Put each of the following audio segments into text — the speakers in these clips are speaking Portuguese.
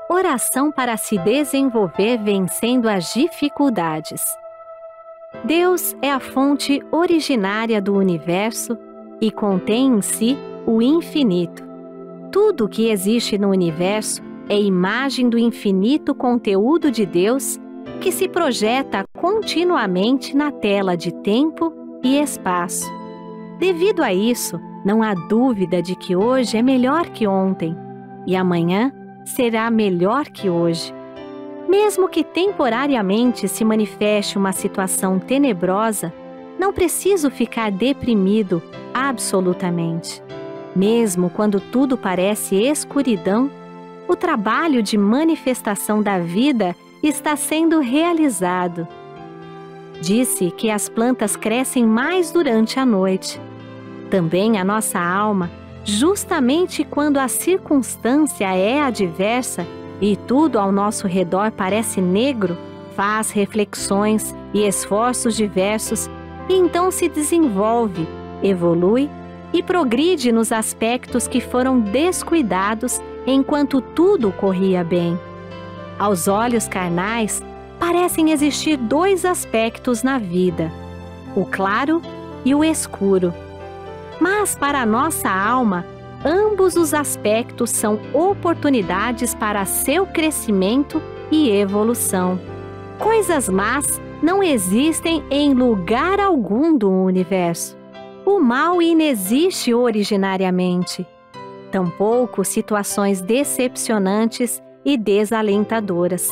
Oração para se desenvolver vencendo as dificuldades. Deus é a fonte originária do universo e contém em si o infinito. Tudo que existe no universo é imagem do infinito conteúdo de Deus que se projeta continuamente na tela de tempo e espaço. Devido a isso, não há dúvida de que hoje é melhor que ontem e amanhã será melhor que hoje. Mesmo que temporariamente se manifeste uma situação tenebrosa, não preciso ficar deprimido absolutamente. Mesmo quando tudo parece escuridão, o trabalho de manifestação da vida está sendo realizado. Disse que as plantas crescem mais durante a noite. Também a nossa alma, justamente quando a circunstância é adversa e tudo ao nosso redor parece negro, faz reflexões e esforços diversos e então se desenvolve, evolui e progride nos aspectos que foram descuidados enquanto tudo corria bem. Aos olhos carnais, parecem existir dois aspectos na vida, o claro e o escuro. Mas para a nossa alma, ambos os aspectos são oportunidades para seu crescimento e evolução. Coisas más não existem em lugar algum do universo. O mal inexiste originariamente. Tampouco situações decepcionantes e desalentadoras.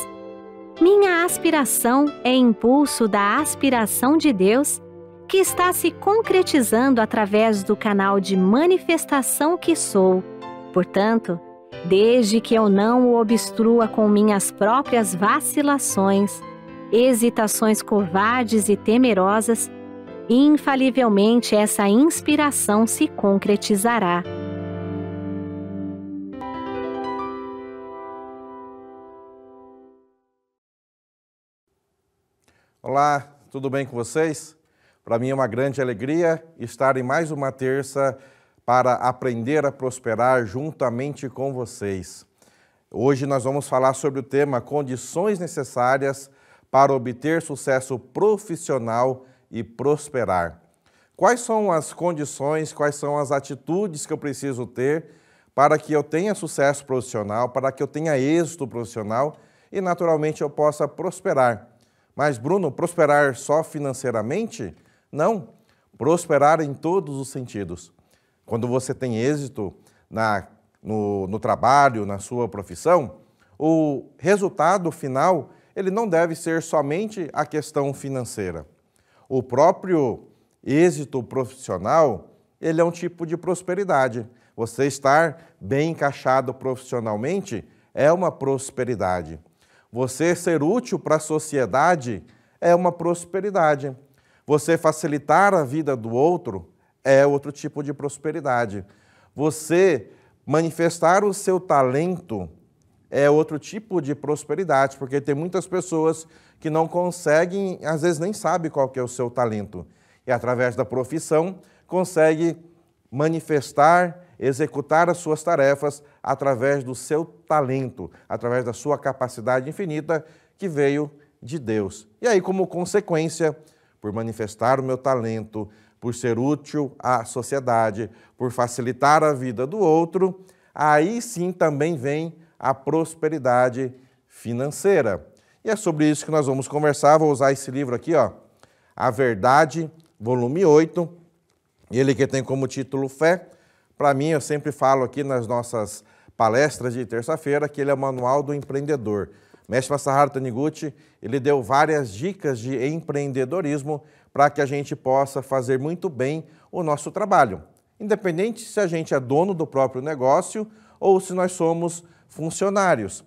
Minha aspiração é impulso da aspiração de Deus, que está se concretizando através do canal de manifestação que sou. Portanto, desde que eu não o obstrua com minhas próprias vacilações, hesitações covardes e temerosas, infalivelmente essa inspiração se concretizará. Olá, tudo bem com vocês? Para mim é uma grande alegria estar em mais uma terça para aprender a prosperar juntamente com vocês. Hoje nós vamos falar sobre o tema condições necessárias para obter sucesso profissional e prosperar. Quais são as condições, quais são as atitudes que eu preciso ter para que eu tenha sucesso profissional, para que eu tenha êxito profissional e naturalmente eu possa prosperar? Mas Bruno, prosperar só financeiramente? Não, prosperar em todos os sentidos. Quando você tem êxito no trabalho, na sua profissão, o resultado final, ele não deve ser somente a questão financeira. O próprio êxito profissional, ele é um tipo de prosperidade. Você estar bem encaixado profissionalmente é uma prosperidade. Você ser útil para a sociedade é uma prosperidade. Você facilitar a vida do outro é outro tipo de prosperidade. Você manifestar o seu talento é outro tipo de prosperidade, porque tem muitas pessoas que não conseguem, às vezes nem sabem qual que é o seu talento. E através da profissão consegue manifestar, executar as suas tarefas através do seu talento, através da sua capacidade infinita que veio de Deus. E aí, como consequência, por manifestar o meu talento, por ser útil à sociedade, por facilitar a vida do outro, aí sim também vem a prosperidade financeira. E é sobre isso que nós vamos conversar. Vou usar esse livro aqui, ó, A Verdade, volume 8, ele que tem como título Fé. Para mim, eu sempre falo aqui nas nossas palestras de terça-feira que ele é o manual do empreendedor. Mestre Masaharu Taniguchi, ele deu várias dicas de empreendedorismo para que a gente possa fazer muito bem o nosso trabalho. Independente se a gente é dono do próprio negócio ou se nós somos funcionários.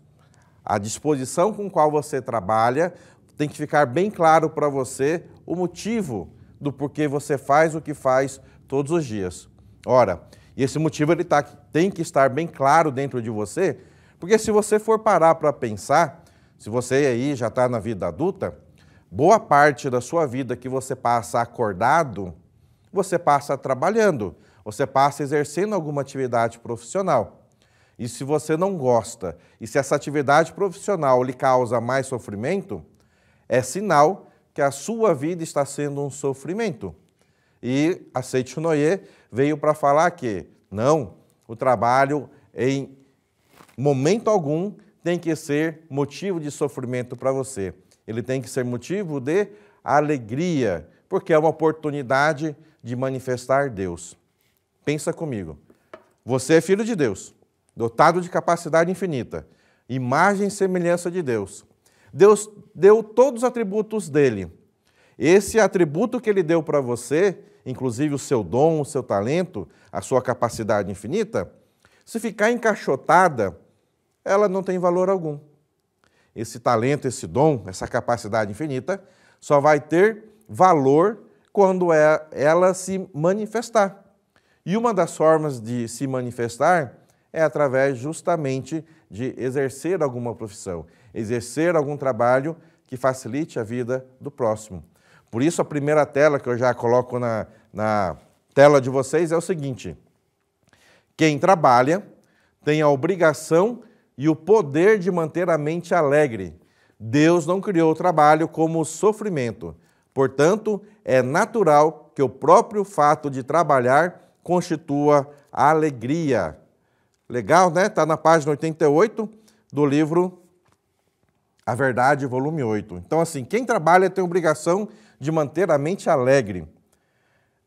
A disposição com qual você trabalha tem que ficar bem claro para você o motivo do porquê você faz o que faz todos os dias. Ora, e esse motivo ele tem que estar bem claro dentro de você, porque se você for parar para pensar, se você aí já está na vida adulta, boa parte da sua vida que você passa acordado, você passa trabalhando, você passa exercendo alguma atividade profissional. E se você não gosta, e se essa atividade profissional lhe causa mais sofrimento, é sinal que a sua vida está sendo um sofrimento. E a Seichunoye veio para falar que não, o trabalho em momento algum tem que ser motivo de sofrimento para você. Ele tem que ser motivo de alegria, porque é uma oportunidade de manifestar Deus. Pensa comigo. Você é filho de Deus, dotado de capacidade infinita, imagem e semelhança de Deus. Deus deu todos os atributos dele. Esse atributo que ele deu para você, inclusive o seu dom, o seu talento, a sua capacidade infinita, se ficar encaixotada, ela não tem valor algum. Esse talento, esse dom, essa capacidade infinita, só vai ter valor quando ela se manifestar. E uma das formas de se manifestar é através justamente de exercer alguma profissão, exercer algum trabalho que facilite a vida do próximo. Por isso, a primeira tela que eu já coloco na tela de vocês é o seguinte: quem trabalha tem a obrigação e o poder de manter a mente alegre. Deus não criou o trabalho como sofrimento. Portanto, é natural que o próprio fato de trabalhar constitua a alegria. Legal, né? Está na página 88 do livro A Verdade, volume 8. Então, assim, quem trabalha tem a obrigação de manter a mente alegre.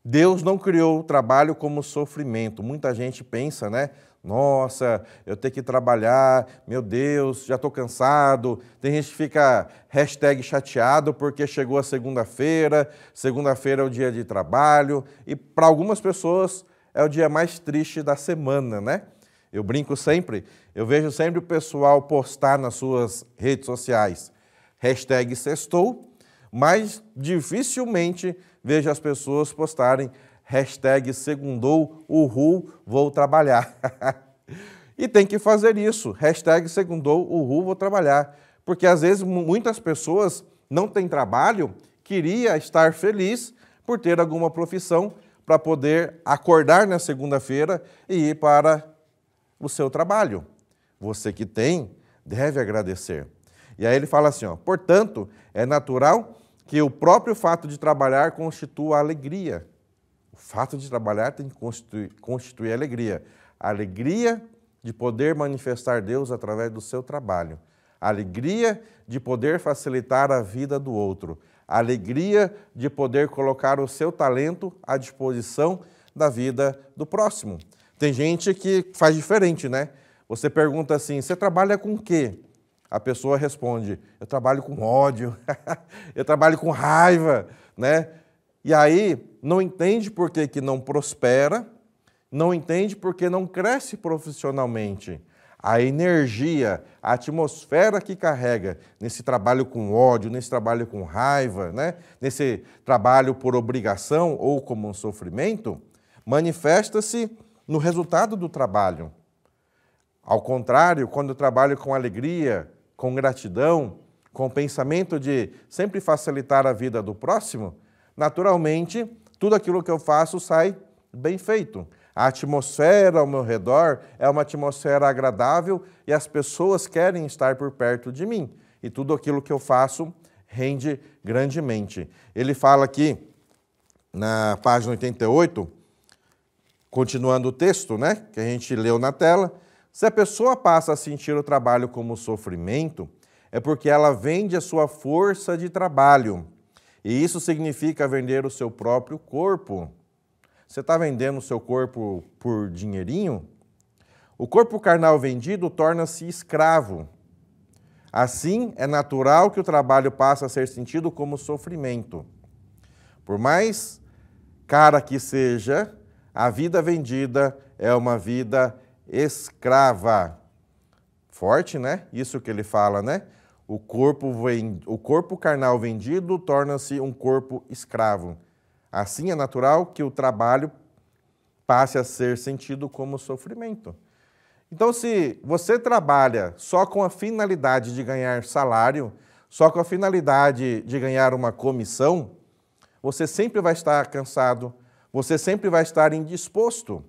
Deus não criou o trabalho como sofrimento. Muita gente pensa, né? Nossa, eu tenho que trabalhar, meu Deus, já estou cansado. Tem gente que fica #chateado porque chegou a segunda-feira é o dia de trabalho, e para algumas pessoas é o dia mais triste da semana, né? Eu brinco sempre, eu vejo sempre o pessoal postar nas suas redes sociais #sextou, mas dificilmente vejo as pessoas postarem #segundou, uhul, vou trabalhar. E tem que fazer isso, #segundou, uhul, vou trabalhar. Porque às vezes muitas pessoas não têm trabalho, queria estar feliz por ter alguma profissão para poder acordar na segunda-feira e ir para o seu trabalho. Você que tem, deve agradecer. E aí ele fala assim, ó, portanto, é natural que o próprio fato de trabalhar constitua a alegria. O fato de trabalhar tem que constituir alegria. A alegria de poder manifestar Deus através do seu trabalho. A alegria de poder facilitar a vida do outro. A alegria de poder colocar o seu talento à disposição da vida do próximo. Tem gente que faz diferente, né? Você pergunta assim, você trabalha com o quê? A pessoa responde, eu trabalho com ódio, eu trabalho com raiva, né? E aí não entende por que não prospera, não entende por que não cresce profissionalmente. A energia, a atmosfera que carrega nesse trabalho com ódio, nesse trabalho com raiva, né? Nesse trabalho por obrigação ou como um sofrimento, manifesta-se no resultado do trabalho. Ao contrário, quando eu trabalho com alegria, com gratidão, com o pensamento de sempre facilitar a vida do próximo, naturalmente, tudo aquilo que eu faço sai bem feito. A atmosfera ao meu redor é uma atmosfera agradável e as pessoas querem estar por perto de mim. E tudo aquilo que eu faço rende grandemente. Ele fala aqui, na página 88, continuando o texto, né, que a gente leu na tela, se a pessoa passa a sentir o trabalho como sofrimento, é porque ela vende a sua força de trabalho. E isso significa vender o seu próprio corpo. Você está vendendo o seu corpo por dinheirinho? O corpo carnal vendido torna-se escravo. Assim, é natural que o trabalho passe a ser sentido como sofrimento. Por mais cara que seja, a vida vendida é uma vida escrava. Forte, né? Isso que ele fala, né? O corpo carnal vendido torna-se um corpo escravo. Assim é natural que o trabalho passe a ser sentido como sofrimento. Então, se você trabalha só com a finalidade de ganhar salário, só com a finalidade de ganhar uma comissão, você sempre vai estar cansado, você sempre vai estar indisposto.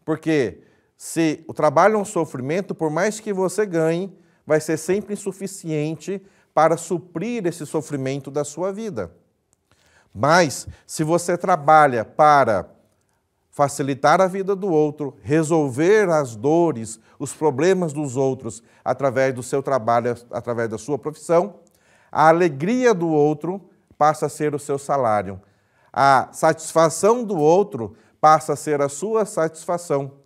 Porque Se o trabalho é um sofrimento, por mais que você ganhe, vai ser sempre insuficiente para suprir esse sofrimento da sua vida. Mas, se você trabalha para facilitar a vida do outro, resolver as dores, os problemas dos outros através do seu trabalho, através da sua profissão, a alegria do outro passa a ser o seu salário. A satisfação do outro passa a ser a sua satisfação.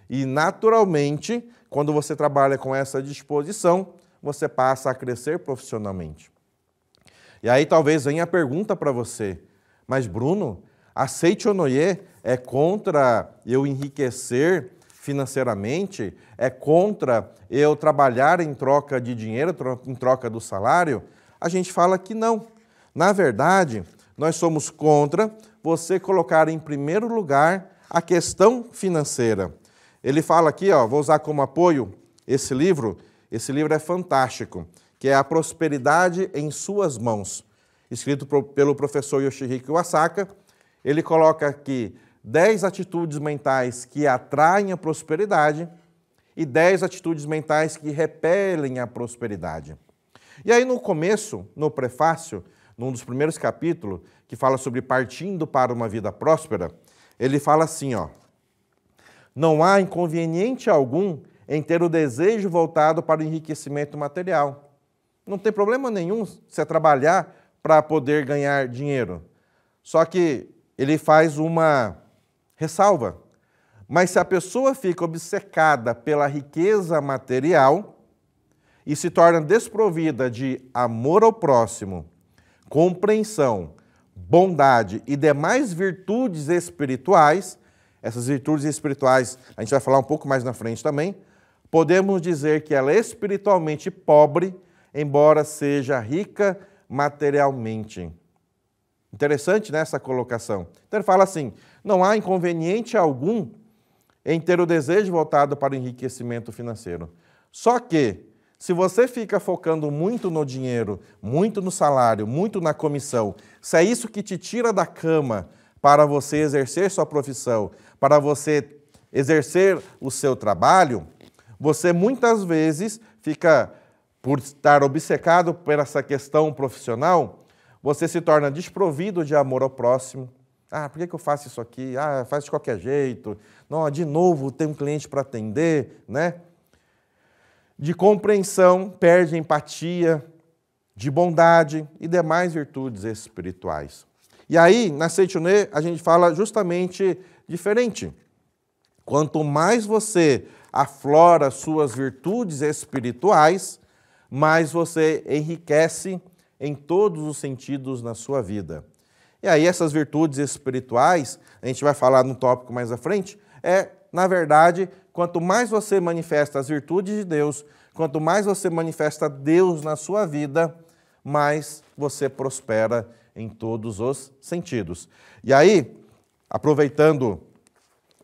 E, naturalmente, quando você trabalha com essa disposição, você passa a crescer profissionalmente. E aí talvez venha a pergunta para você, mas Bruno, a Seichonoye é contra eu enriquecer financeiramente? É contra eu trabalhar em troca de dinheiro, em troca do salário? A gente fala que não. Na verdade, nós somos contra você colocar em primeiro lugar a questão financeira. Ele fala aqui, ó, vou usar como apoio esse livro é fantástico, que é A Prosperidade em Suas Mãos, escrito pelo professor Yoshihiko Iwasaka. Ele coloca aqui 10 atitudes mentais que atraem a prosperidade e 10 atitudes mentais que repelem a prosperidade. E aí no começo, no prefácio, num dos primeiros capítulos, que fala sobre partindo para uma vida próspera, ele fala assim, ó, não há inconveniente algum em ter o desejo voltado para o enriquecimento material. Não tem problema nenhum você trabalhar para poder ganhar dinheiro. Só que ele faz uma ressalva. Mas se a pessoa fica obcecada pela riqueza material e se torna desprovida de amor ao próximo, compreensão, bondade e demais virtudes espirituais, essas virtudes espirituais a gente vai falar um pouco mais na frente também, podemos dizer que ela é espiritualmente pobre, embora seja rica materialmente. Interessante, né, essa colocação. Então ele fala assim, não há inconveniente algum em ter o desejo voltado para o enriquecimento financeiro. Só que, se você fica focando muito no dinheiro, muito no salário, muito na comissão, se é isso que te tira da cama para você exercer sua profissão, para você exercer o seu trabalho, você muitas vezes fica, por estar obcecado por essa questão profissional, você se torna desprovido de amor ao próximo. Ah, por que eu faço isso aqui? Ah, faz de qualquer jeito. Não, de novo, tem um cliente para atender, né? De compreensão, perde empatia, de bondade e demais virtudes espirituais. E aí, na Seichonoye, a gente fala justamente diferente. Quanto mais você aflora suas virtudes espirituais, mais você enriquece em todos os sentidos na sua vida. E aí essas virtudes espirituais, a gente vai falar no tópico mais à frente, na verdade, quanto mais você manifesta as virtudes de Deus, quanto mais você manifesta Deus na sua vida, mais você prospera em todos os sentidos. E aí, aproveitando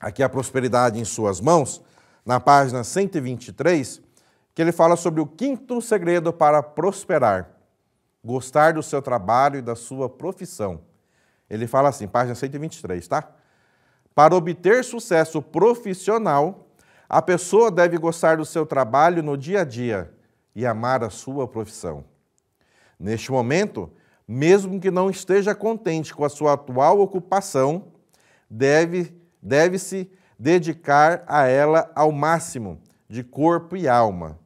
aqui a prosperidade em suas mãos, na página 123, que ele fala sobre o quinto segredo para prosperar, gostar do seu trabalho e da sua profissão. Ele fala assim, página 123, tá? Para obter sucesso profissional, a pessoa deve gostar do seu trabalho no dia a dia e amar a sua profissão. Neste momento, mesmo que não esteja contente com a sua atual ocupação, deve-se dedicar a ela ao máximo, de corpo e alma.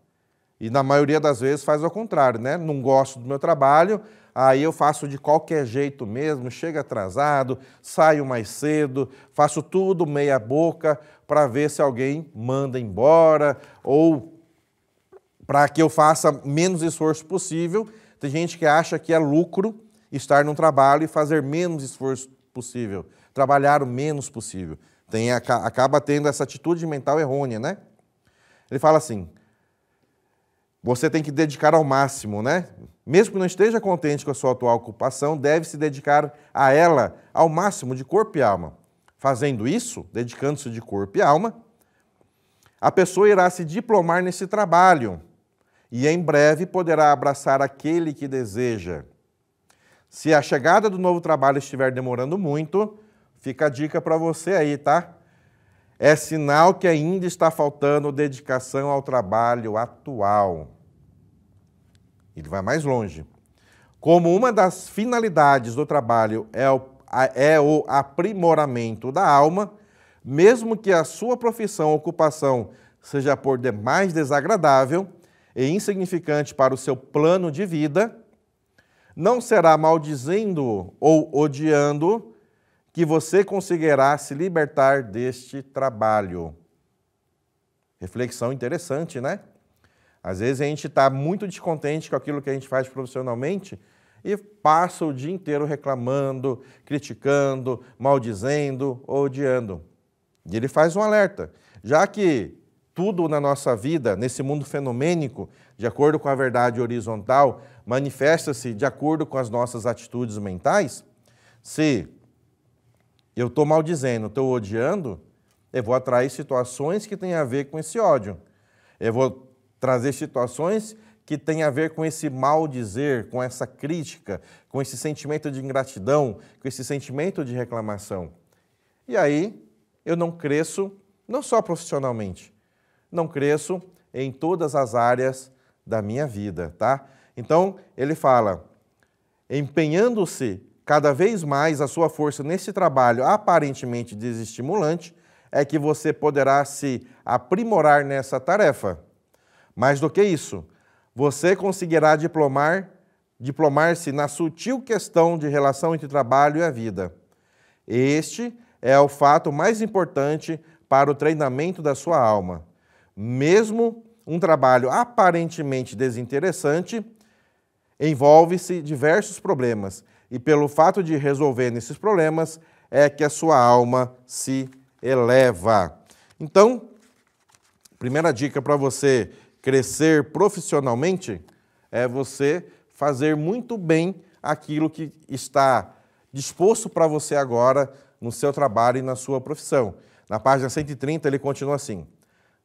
E na maioria das vezes faz ao contrário, né? Não gosto do meu trabalho, aí eu faço de qualquer jeito mesmo, chego atrasado, saio mais cedo, faço tudo meia boca para ver se alguém manda embora ou para que eu faça menos esforço possível. Tem gente que acha que é lucro estar num trabalho e fazer menos esforço possível, trabalhar o menos possível. Acaba tendo essa atitude mental errônea, né? Ele fala assim, você tem que dedicar ao máximo, né? Mesmo que não esteja contente com a sua atual ocupação, deve se dedicar a ela ao máximo de corpo e alma. Fazendo isso, dedicando-se de corpo e alma, a pessoa irá se diplomar nesse trabalho e em breve poderá abraçar aquele que deseja. Se a chegada do novo trabalho estiver demorando muito, fica a dica para você aí, tá? é sinal que ainda está faltando dedicação ao trabalho atual. Ele vai mais longe. Como uma das finalidades do trabalho é o aprimoramento da alma, mesmo que a sua profissão ou ocupação seja por demais desagradável e insignificante para o seu plano de vida, não será maldizendo ou odiando que você conseguirá se libertar deste trabalho. Reflexão interessante, né? Às vezes a gente está muito descontente com aquilo que a gente faz profissionalmente e passa o dia inteiro reclamando, criticando, maldizendo, odiando. E ele faz um alerta. Já que tudo na nossa vida, nesse mundo fenomênico, de acordo com a verdade horizontal, manifesta-se de acordo com as nossas atitudes mentais, se eu estou maldizendo, estou odiando, eu vou atrair situações que têm a ver com esse ódio. Eu vou trazer situações que têm a ver com esse maldizer, com essa crítica, com esse sentimento de ingratidão, com esse sentimento de reclamação. E aí eu não cresço, não só profissionalmente, não cresço em todas as áreas da minha vida, tá? Então, ele fala, empenhando-se cada vez mais a sua força nesse trabalho aparentemente desestimulante, é que você poderá se aprimorar nessa tarefa. Mais do que isso, você conseguirá diplomar-se na sutil questão de relação entre trabalho e a vida. Este é o fato mais importante para o treinamento da sua alma. Mesmo um trabalho aparentemente desinteressante, envolve-se diversos problemas, e pelo fato de resolver esses problemas, é que a sua alma se eleva. Então, primeira dica para você crescer profissionalmente é você fazer muito bem aquilo que está disposto para você agora no seu trabalho e na sua profissão. Na página 130 ele continua assim: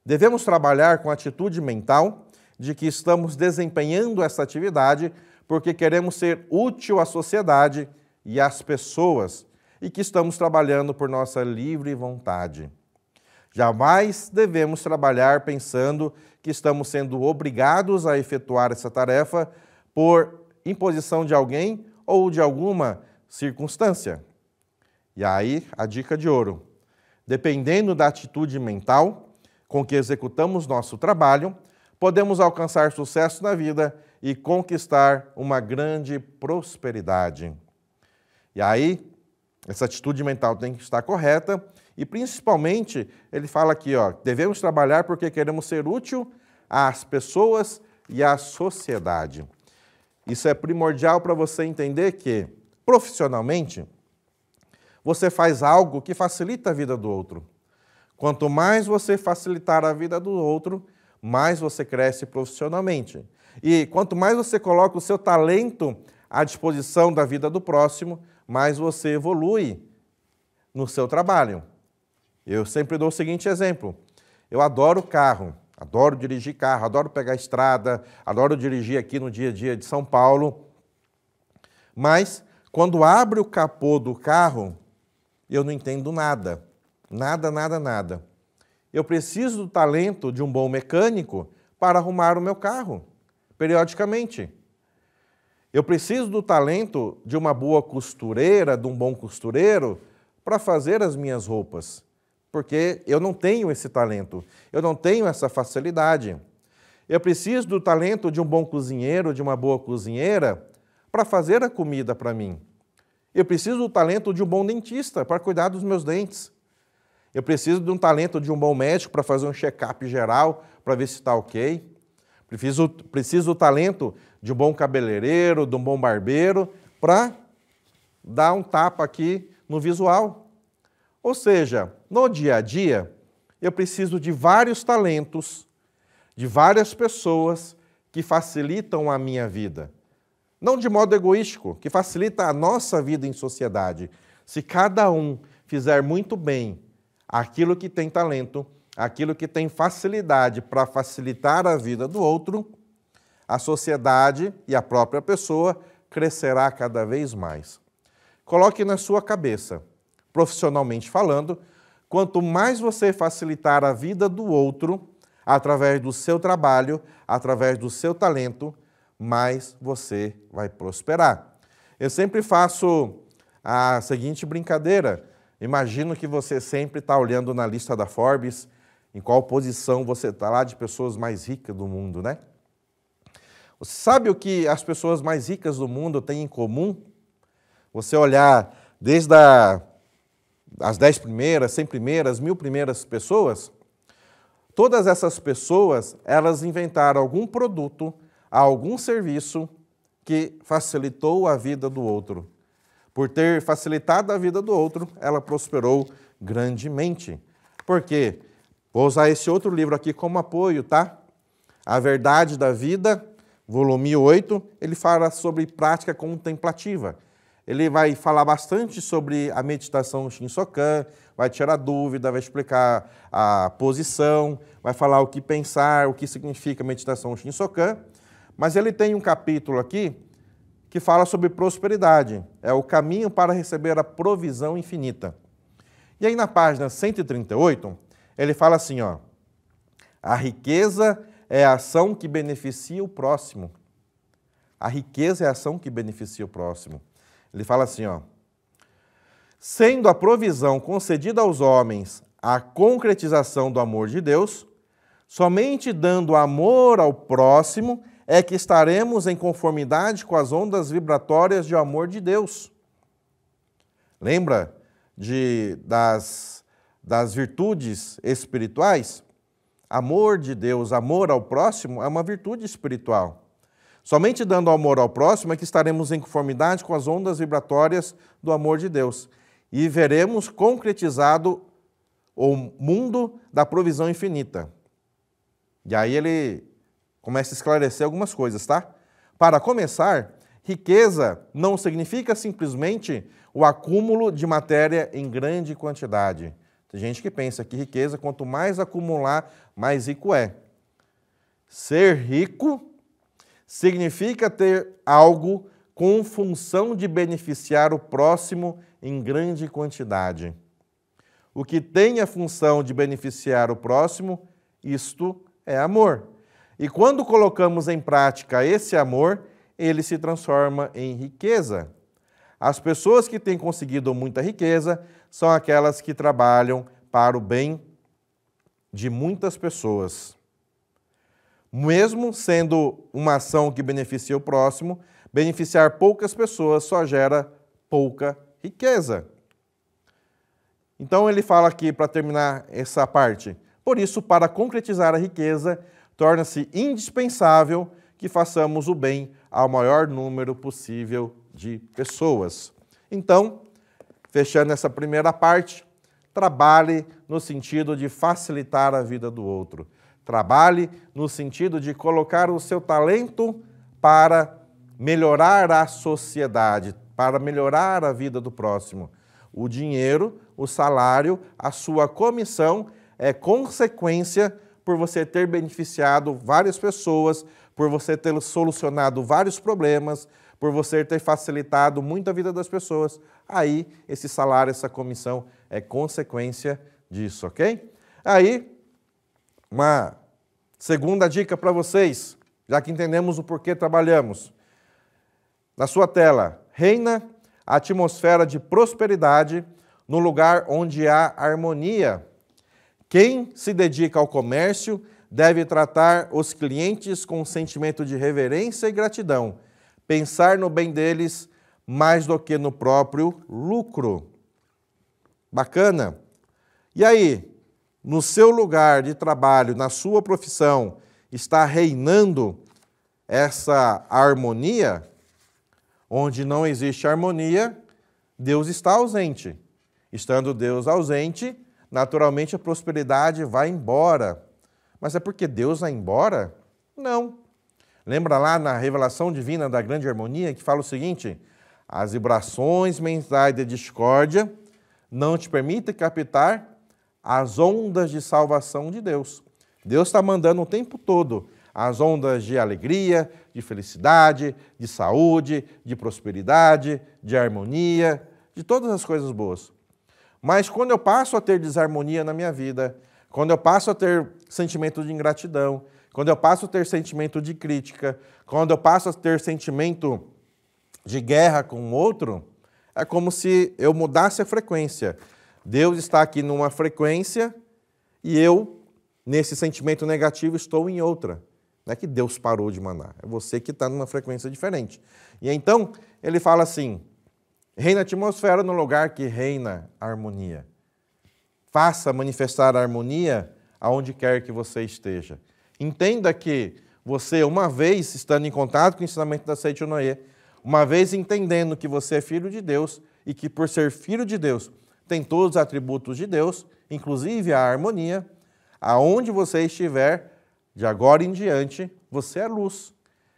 devemos trabalhar com a atitude mental de que estamos desempenhando essa atividade porque queremos ser útil à sociedade e às pessoas e que estamos trabalhando por nossa livre vontade. Jamais devemos trabalhar pensando que estamos sendo obrigados a efetuar essa tarefa por imposição de alguém ou de alguma circunstância. E aí, a dica de ouro. Dependendo da atitude mental com que executamos nosso trabalho, podemos alcançar sucesso na vida e conquistar uma grande prosperidade. E aí, essa atitude mental tem que estar correta e, principalmente, ele fala aqui, ó, devemos trabalhar porque queremos ser útil às pessoas e à sociedade. Isso é primordial para você entender que, profissionalmente, você faz algo que facilita a vida do outro. Quanto mais você facilitar a vida do outro, mais você cresce profissionalmente. E quanto mais você coloca o seu talento à disposição da vida do próximo, mais você evolui no seu trabalho. Eu sempre dou o seguinte exemplo. Eu adoro carro, adoro dirigir carro, adoro pegar a estrada, adoro dirigir aqui no dia a dia de São Paulo. Mas, quando abre o capô do carro, eu não entendo nada. Nada. Eu preciso do talento de um bom mecânico para arrumar o meu carro, periodicamente. Eu preciso do talento de uma boa costureira, de um bom costureiro, para fazer as minhas roupas, porque eu não tenho esse talento, eu não tenho essa facilidade. Eu preciso do talento de um bom cozinheiro, de uma boa cozinheira, para fazer a comida para mim. Eu preciso do talento de um bom dentista, para cuidar dos meus dentes. Eu preciso de um talento de um bom médico para fazer um check-up geral, para ver se está ok. Preciso do talento de um bom cabeleireiro, de um bom barbeiro, para dar um tapa aqui no visual. Ou seja, no dia a dia, eu preciso de vários talentos, de várias pessoas que facilitam a minha vida. Não de modo egoístico, que facilita a nossa vida em sociedade. Se cada um fizer muito bem aquilo que tem talento, aquilo que tem facilidade para facilitar a vida do outro, a sociedade e a própria pessoa crescerá cada vez mais. Coloque na sua cabeça, profissionalmente falando, quanto mais você facilitar a vida do outro, através do seu trabalho, através do seu talento, mais você vai prosperar. Eu sempre faço a seguinte brincadeira. Imagino que você sempre está olhando na lista da Forbes, em qual posição você está lá de pessoas mais ricas do mundo, né? Você sabe o que as pessoas mais ricas do mundo têm em comum? Você olhar desde as 10 primeiras, 100 primeiras, 1000 primeiras pessoas, todas essas pessoas, elas inventaram algum produto, algum serviço que facilitou a vida do outro. Por ter facilitado a vida do outro, ela prosperou grandemente. Por quê? Vou usar esse outro livro aqui como apoio, tá? A Verdade da Vida, volume 8, ele fala sobre prática contemplativa. Ele vai falar bastante sobre a meditação Shinsokan, vai tirar dúvida, vai explicar a posição, vai falar o que pensar, o que significa meditação Shinsokan. Mas ele tem um capítulo aqui que fala sobre prosperidade. É o caminho para receber a provisão infinita. E aí na página 138, ele fala assim, ó, a riqueza é a ação que beneficia o próximo. A riqueza é a ação que beneficia o próximo. Ele fala assim, ó, sendo a provisão concedida aos homens a concretização do amor de Deus, somente dando amor ao próximo é que estaremos em conformidade com as ondas vibratórias de amor de Deus. Lembra das virtudes espirituais? Amor de Deus, amor ao próximo é uma virtude espiritual. Somente dando amor ao próximo é que estaremos em conformidade com as ondas vibratórias do amor de Deus e veremos concretizado o mundo da provisão infinita. E aí ele começa a esclarecer algumas coisas, tá? Para começar, riqueza não significa simplesmente o acúmulo de matéria em grande quantidade. Tem gente que pensa que riqueza, quanto mais acumular, mais rico é. Ser rico significa ter algo com função de beneficiar o próximo em grande quantidade. O que tem a função de beneficiar o próximo, isto é amor. E quando colocamos em prática esse amor, ele se transforma em riqueza. As pessoas que têm conseguido muita riqueza são aquelas que trabalham para o bem de muitas pessoas. Mesmo sendo uma ação que beneficia o próximo, beneficiar poucas pessoas só gera pouca riqueza. Então ele fala aqui, para terminar essa parte, por isso, para concretizar a riqueza, torna-se indispensável que façamos o bem ao maior número possível de pessoas. Então, fechando essa primeira parte, trabalhe no sentido de facilitar a vida do outro. Trabalhe no sentido de colocar o seu talento para melhorar a sociedade, para melhorar a vida do próximo. O dinheiro, o salário, a sua comissão é consequência por você ter beneficiado várias pessoas, por você ter solucionado vários problemas, por você ter facilitado muito a vida das pessoas. Aí, esse salário, essa comissão é consequência disso, ok? Aí, uma segunda dica para vocês, já que entendemos o porquê trabalhamos. Na sua tela, reina a atmosfera de prosperidade no lugar onde há harmonia. Quem se dedica ao comércio deve tratar os clientes com um sentimento de reverência e gratidão, pensar no bem deles mais do que no próprio lucro. Bacana? E aí, no seu lugar de trabalho, na sua profissão, está reinando essa harmonia? Onde não existe harmonia, Deus está ausente. Estando Deus ausente, naturalmente a prosperidade vai embora. Mas é porque Deus vai embora? Não. Lembra lá na revelação divina da grande harmonia que fala o seguinte: as vibrações mentais de discórdia não te permitem captar as ondas de salvação de Deus. Deus está mandando o tempo todo as ondas de alegria, de felicidade, de saúde, de prosperidade, de harmonia, de todas as coisas boas. Mas quando eu passo a ter desarmonia na minha vida, quando eu passo a ter sentimento de ingratidão, quando eu passo a ter sentimento de crítica, quando eu passo a ter sentimento de guerra com o outro, é como se eu mudasse a frequência. Deus está aqui numa frequência e eu, nesse sentimento negativo, estou em outra. Não é que Deus parou de mandar, é você que está numa frequência diferente. E então, ele fala assim, reina a atmosfera no lugar que reina a harmonia. Faça manifestar a harmonia aonde quer que você esteja. Entenda que você, uma vez estando em contato com o ensinamento da Seichonoye, uma vez entendendo que você é filho de Deus e que por ser filho de Deus tem todos os atributos de Deus, inclusive a harmonia, aonde você estiver, de agora em diante, você é luz.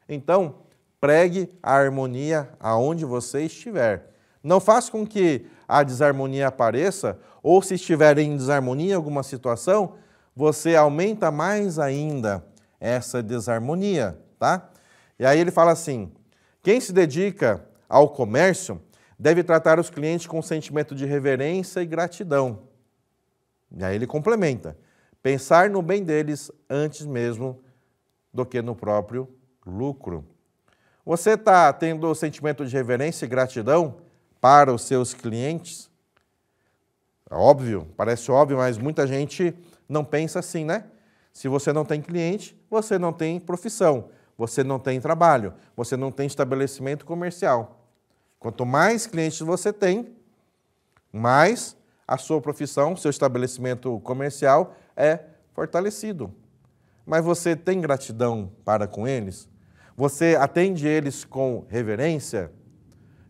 Então, pregue a harmonia aonde você estiver. Não faça com que a desarmonia apareça, ou se estiver em desarmonia em alguma situação, você aumenta mais ainda essa desarmonia, tá? E aí ele fala assim, quem se dedica ao comércio deve tratar os clientes com sentimento de reverência e gratidão. E aí ele complementa, pensar no bem deles antes mesmo do que no próprio lucro. Você está tendo o sentimento de reverência e gratidão para os seus clientes? É óbvio, parece óbvio, mas muita gente não pensa assim, né? Se você não tem cliente, você não tem profissão, você não tem trabalho, você não tem estabelecimento comercial. Quanto mais clientes você tem, mais a sua profissão, seu estabelecimento comercial é fortalecido. Mas você tem gratidão para com eles? Você atende eles com reverência,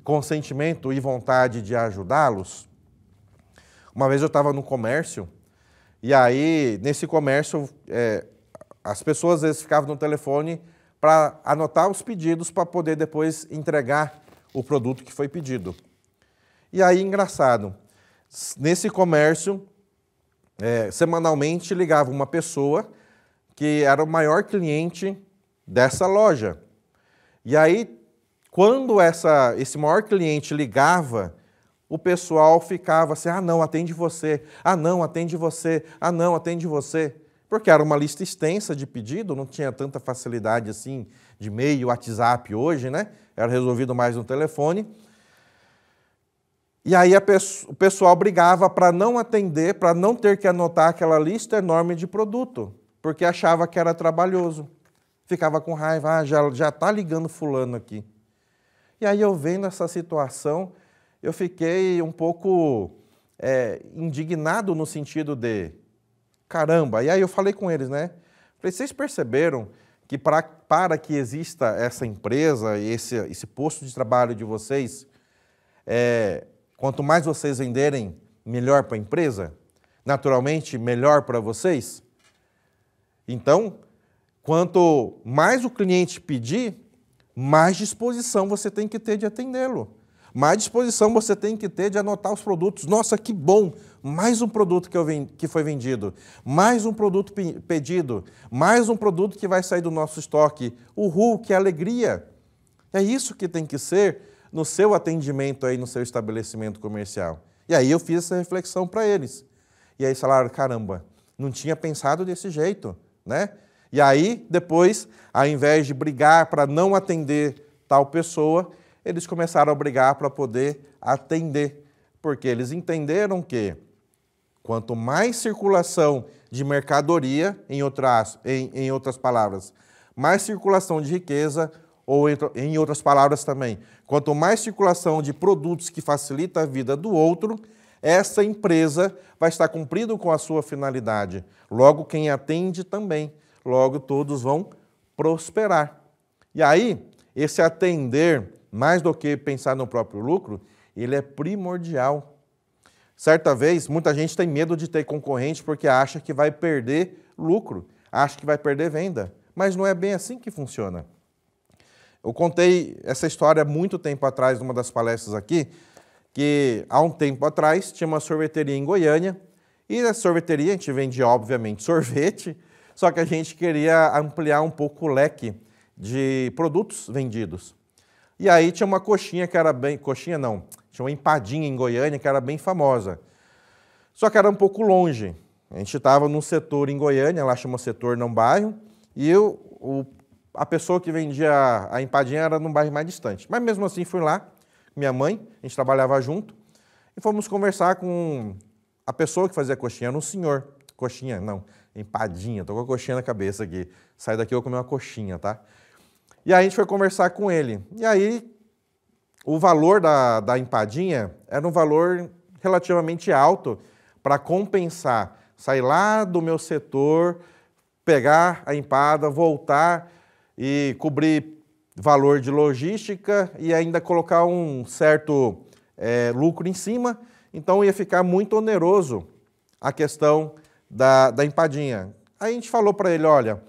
com sentimento e vontade de ajudá-los? Uma vez eu estava no comércio, e aí, nesse comércio, as pessoas às vezes ficavam no telefone para anotar os pedidos para poder depois entregar o produto que foi pedido. E aí, engraçado, nesse comércio, semanalmente ligava uma pessoa que era o maior cliente dessa loja. E aí, quando esse maior cliente ligava, o pessoal ficava assim, ah não, atende você, ah não, atende você, ah não, atende você. Porque era uma lista extensa de pedido, não tinha tanta facilidade assim de e-mail, WhatsApp hoje, né? Era resolvido mais no telefone. E aí o pessoal brigava para não atender, para não ter que anotar aquela lista enorme de produto, porque achava que era trabalhoso. Ficava com raiva, ah, já está ligando fulano aqui. E aí eu vendo essa situação, eu fiquei um pouco indignado no sentido de, caramba, e aí eu falei com eles, né? Falei, vocês perceberam que para que exista essa empresa, esse posto de trabalho de vocês, quanto mais vocês venderem, melhor para a empresa? Naturalmente, melhor para vocês? Então, quanto mais o cliente pedir, mais disposição você tem que ter de atendê-lo. Mais disposição você tem que ter de anotar os produtos. Nossa, que bom! Mais um produto que foi vendido. Mais um produto pedido. Mais um produto que vai sair do nosso estoque. Uhul, que alegria! É isso que tem que ser no seu atendimento aí no seu estabelecimento comercial. E aí eu fiz essa reflexão para eles. E aí eles falaram, caramba, não tinha pensado desse jeito, né? E aí, depois, ao invés de brigar para não atender tal pessoa, eles começaram a brigar para poder atender, porque eles entenderam que quanto mais circulação de mercadoria, em outras palavras, mais circulação de riqueza, ou em outras palavras também, quanto mais circulação de produtos que facilita a vida do outro, essa empresa vai estar cumprindo com a sua finalidade. Logo, quem atende também. Logo, todos vão prosperar. E aí, esse atender, mais do que pensar no próprio lucro, ele é primordial. Certa vez, muita gente tem medo de ter concorrente porque acha que vai perder lucro, acha que vai perder venda. Mas não é bem assim que funciona. Eu contei essa história muito tempo atrás, numa das palestras aqui, que há um tempo atrás tinha uma sorveteria em Goiânia, e na sorveteria a gente vendia, obviamente, sorvete, só que a gente queria ampliar um pouco o leque de produtos vendidos. E aí tinha uma coxinha que era bem... Coxinha não, tinha uma empadinha em Goiânia que era bem famosa. Só que era um pouco longe. A gente estava num setor em Goiânia, lá chama setor não bairro, e a pessoa que vendia a empadinha era num bairro mais distante. Mas mesmo assim fui lá, minha mãe, a gente trabalhava junto, e fomos conversar com a pessoa que fazia coxinha, era um senhor. Coxinha, não, empadinha, tô com a coxinha na cabeça aqui. Sai daqui eu vou comer uma coxinha, tá? E aí a gente foi conversar com ele. E aí o valor da empadinha era um valor relativamente alto para compensar. Sair lá do meu setor, pegar a empada, voltar e cobrir valor de logística e ainda colocar um certo lucro em cima. Então ia ficar muito oneroso a questão da empadinha. Aí a gente falou para ele, olha,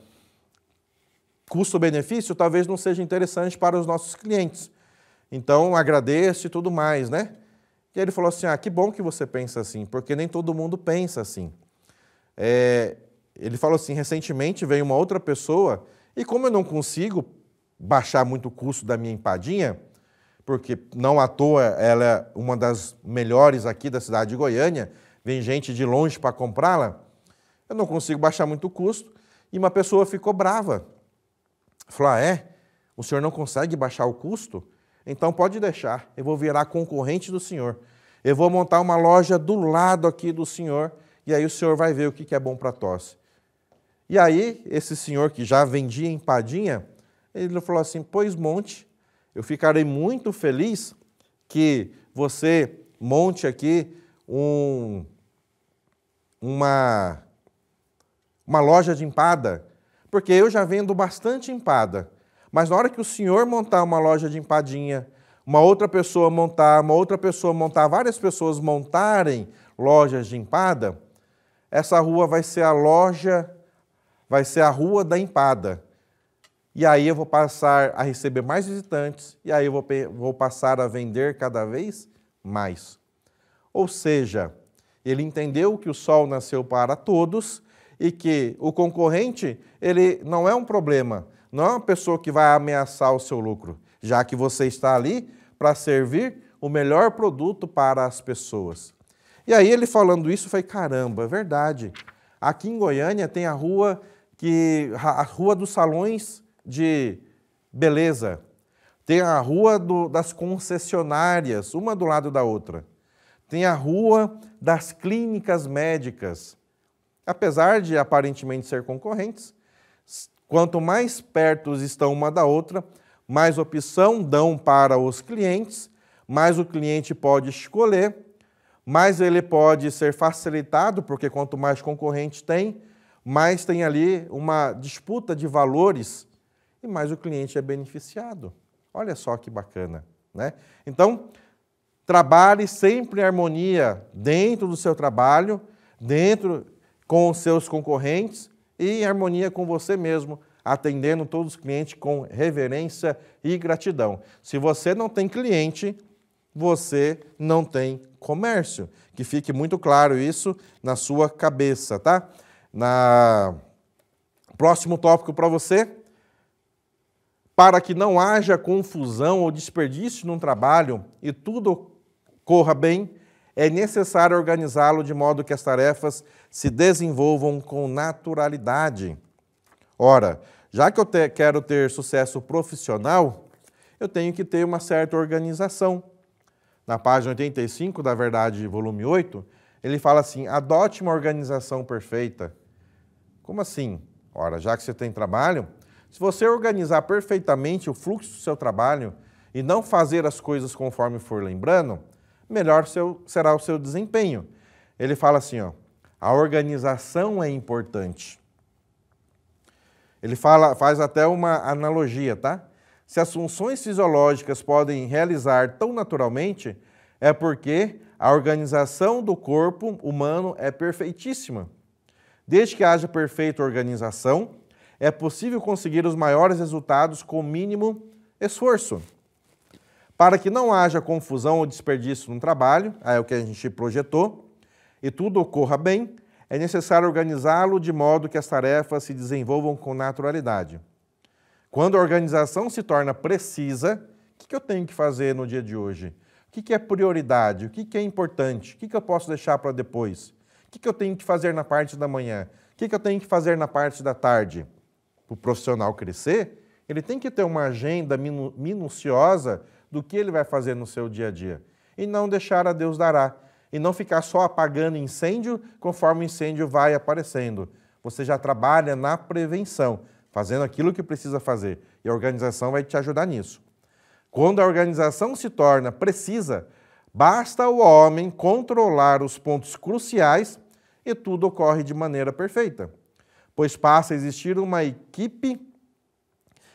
custo-benefício talvez não seja interessante para os nossos clientes. Então agradeço e tudo mais, né? E aí ele falou assim, que bom que você pensa assim, porque nem todo mundo pensa assim. Ele falou assim, recentemente veio uma outra pessoa e como eu não consigo baixar muito o custo da minha empadinha, porque não à toa ela é uma das melhores aqui da cidade de Goiânia, vem gente de longe para comprá-la, eu não consigo baixar muito o custo, e uma pessoa ficou brava. Falou, o senhor não consegue baixar o custo? Então pode deixar, eu vou virar concorrente do senhor. Eu vou montar uma loja do lado aqui do senhor, e aí o senhor vai ver o que é bom para tosse. E aí, esse senhor que já vendia empadinha, ele falou assim, pois monte, eu ficarei muito feliz que você monte aqui uma loja de empada, porque eu já vendo bastante empada, mas na hora que o senhor montar uma loja de empadinha, uma outra pessoa montar, várias pessoas montarem lojas de empada, essa rua vai ser a rua da empada. E aí eu vou passar a receber mais visitantes, e aí eu vou passar a vender cada vez mais. Ou seja, ele entendeu que o sol nasceu para todos e que o concorrente, ele não é um problema, não é uma pessoa que vai ameaçar o seu lucro, já que você está ali para servir o melhor produto para as pessoas. E aí ele falando isso, eu falei, caramba, é verdade. Aqui em Goiânia tem a rua dos salões de beleza, tem a rua das concessionárias, uma do lado da outra, tem a rua das clínicas médicas. Apesar de aparentemente ser concorrentes, quanto mais perto estão uma da outra, mais opção dão para os clientes, mais o cliente pode escolher, mais ele pode ser facilitado, porque quanto mais concorrente tem, mais tem ali uma disputa de valores e mais o cliente é beneficiado. Olha só que bacana, né? Então, trabalhe sempre em harmonia dentro do seu trabalho, com os seus concorrentes e em harmonia com você mesmo, atendendo todos os clientes com reverência e gratidão. Se você não tem cliente, você não tem comércio. Que fique muito claro isso na sua cabeça, tá? Próximo tópico para você. Para que não haja confusão ou desperdício no trabalho e tudo corra bem, é necessário organizá-lo de modo que as tarefas se desenvolvam com naturalidade. Ora, já que eu quero ter sucesso profissional, eu tenho que ter uma certa organização. Na página 85 da Verdade, volume 8, ele fala assim, adote uma organização perfeita. Como assim? Ora, já que você tem trabalho, se você organizar perfeitamente o fluxo do seu trabalho e não fazer as coisas conforme for lembrando, melhor será o seu desempenho. Ele fala assim, a organização é importante. Ele faz até uma analogia, tá? Se as funções fisiológicas podem realizar tão naturalmente, é porque a organização do corpo humano é perfeitíssima. Desde que haja perfeita organização, é possível conseguir os maiores resultados com o mínimo esforço. Para que não haja confusão ou desperdício no trabalho, é o que a gente projetou, e tudo ocorra bem, é necessário organizá-lo de modo que as tarefas se desenvolvam com naturalidade. Quando a organização se torna precisa, o que eu tenho que fazer no dia de hoje? O que é prioridade? O que é importante? O que eu posso deixar para depois? O que eu tenho que fazer na parte da manhã? O que eu tenho que fazer na parte da tarde? Para o profissional crescer, ele tem que ter uma agenda minuciosa do que ele vai fazer no seu dia a dia. E não deixar a Deus dará. E não ficar só apagando incêndio conforme o incêndio vai aparecendo. Você já trabalha na prevenção, fazendo aquilo que precisa fazer. E a organização vai te ajudar nisso. Quando a organização se torna precisa, basta o homem controlar os pontos cruciais e tudo ocorre de maneira perfeita, pois passa a existir uma equipe